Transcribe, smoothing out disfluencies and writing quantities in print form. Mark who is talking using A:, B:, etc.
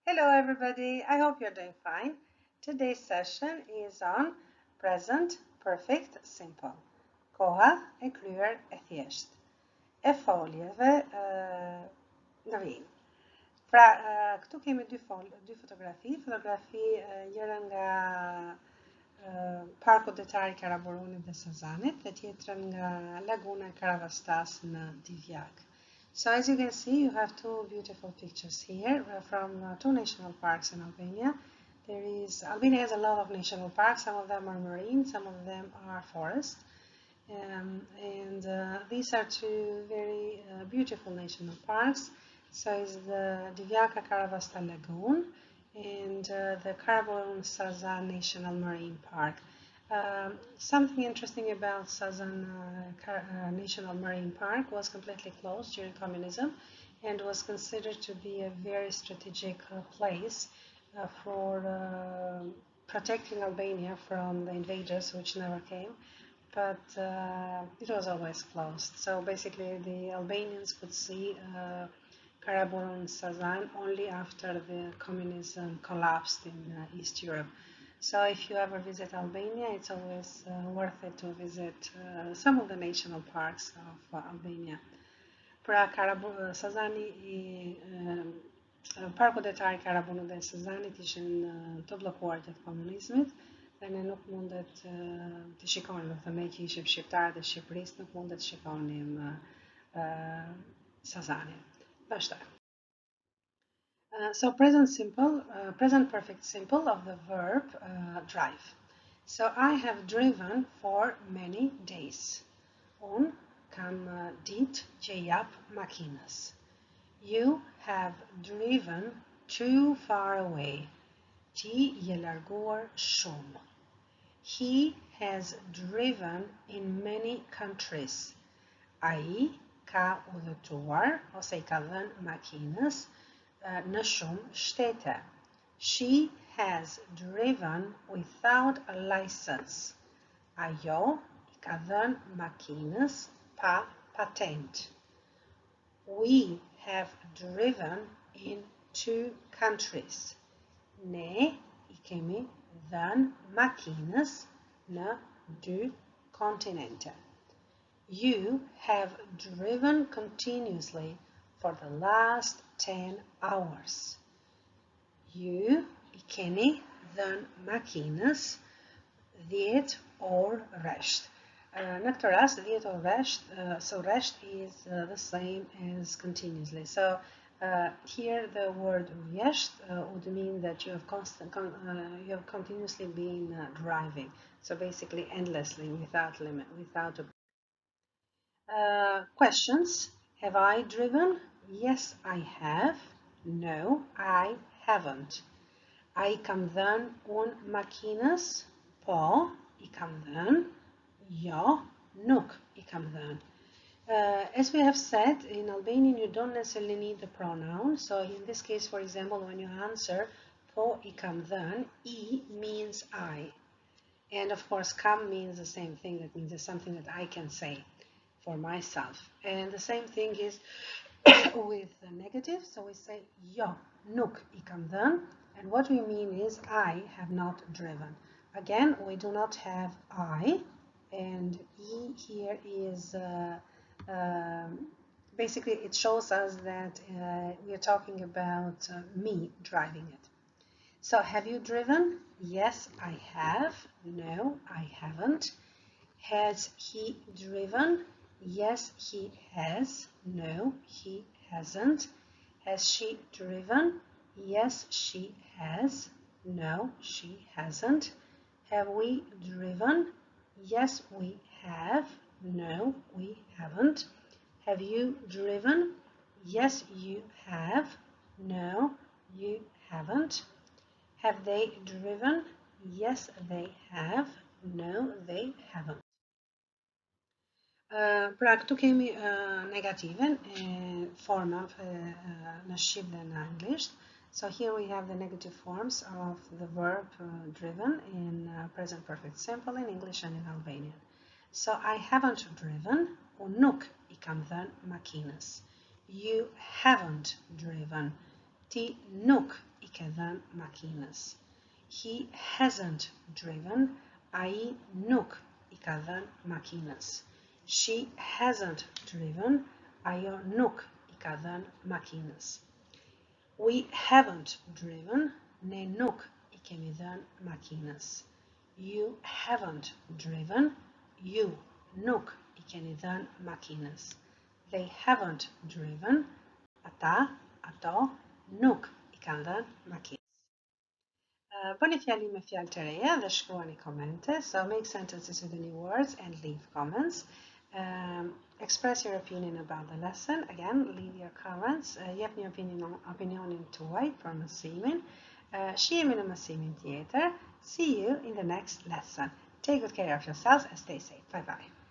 A: Hello everybody, I hope you're doing fine. Today's session is on present perfect simple. Koha e kryer e thjeshte. E foljeve në vijim. Pra, këtu kemi dy fotografi. Fotografi njëra nga parku detar I Karaburunit dhe Sazanit dhe tjetrën nga laguna e Karavastas në Divjak. So as you can see, you have two beautiful pictures here from two national parks in Albania. Albania has a lot of national parks. Some of them are marine, some of them are forest. These are two very beautiful national parks. So is the Divjaka Karavasta Lagoon and the Karaburun Sazan National Marine Park. Something interesting about Sazan National Marine Park was completely closed during communism and was considered to be a very strategic place for protecting Albania from the invaders, which never came, but it was always closed. So basically the Albanians could see Karaburun Sazan only after the communism collapsed in East Europe. So if you ever visit Albania, it's always worth it to visit some of the national parks of Albania. Pra Sazani Parku detar I Karaburunit dhe Sazanit ishin të bllokuar gjatë komunizmit dhe ne nuk mundet të shikonim, do të thënë ne që ishim shqiptarët e Shqipërisë nuk mundet të shikonim Sazanin. Vazhdojmë. So present perfect simple of the verb drive. So I have driven for many days. Un kam ditë që jap makines. You have driven too far away. Ti je larguar shumë. He has driven in many countries. Ai ka udhëtuar ose I ka dhënë makines në shumë shtete. She has driven without a license. Ajo I ka dhënë makines pa patent. We have driven in two countries. Ne I kemi dhënë makines në dy kontinente. You have driven continuously for the last 10 hours. Ju I keni dhënë makines 10 orë rresht. Në këtë rast 10 orë rresht, so rresht is the same as continuously. So here the word thjeshte would mean that you have continuously been driving. So basically endlessly, without limit, without a questions. Have I driven? Yes, I have. No, I haven't. I kam dhënë unë makines? Po, I kam dhënë. Jo, nuk I kam dhënë. As we have said, in Albanian you don't necessarily need the pronoun. So in this case, for example, when you answer po I kam dhënë, I means I. And of course, kam means the same thing. That means it's something that I can say for myself. And the same thing is with the negative. So we say jo, nuk I kam dhënë. And what we mean is I have not driven. Again, we do not have I. And I here is basically it shows us that we are talking about me driving it. So have you driven? Yes, I have. No, I haven't. Has he driven? Yes, he has. No, he hasn't. Has she driven? Yes, she has. No, she hasn't. Have we driven? Yes, we have. No, we haven't. Have you driven? Yes, you have. No, you haven't. Have they driven? Yes, they have. No, they haven't. Pra këtu kemi negativen forma në shqip dhe në anglisht. So here we have the negative forms of the verb driven in present perfect simple in English and in Albanian. So I haven't driven, unë nuk I kam dhënë makines. You haven't driven. Ti nuk I ke dhënë makinës. He hasn't driven. Ai nuk I ka dhënë makinës. She hasn't driven. Ajo nuk I ka dhënë makinës. We haven't driven. Ne nuk I kemi dhënë makinës. You haven't driven. Ju nuk I keni dhënë makinës. They haven't driven. Ata, ato, nuk I kanë dhënë makinës. Bëni fjali me fjalë të reja dhe shkruani komente. So make sentences with the new words and leave comments. Express your opinion about the lesson. Again, leave your comments. Jepni opinionin tuaj për mësimin. Shihemi në mësimin tjetër. See you in the next lesson. Take good care of yourselves and stay safe. Bye bye.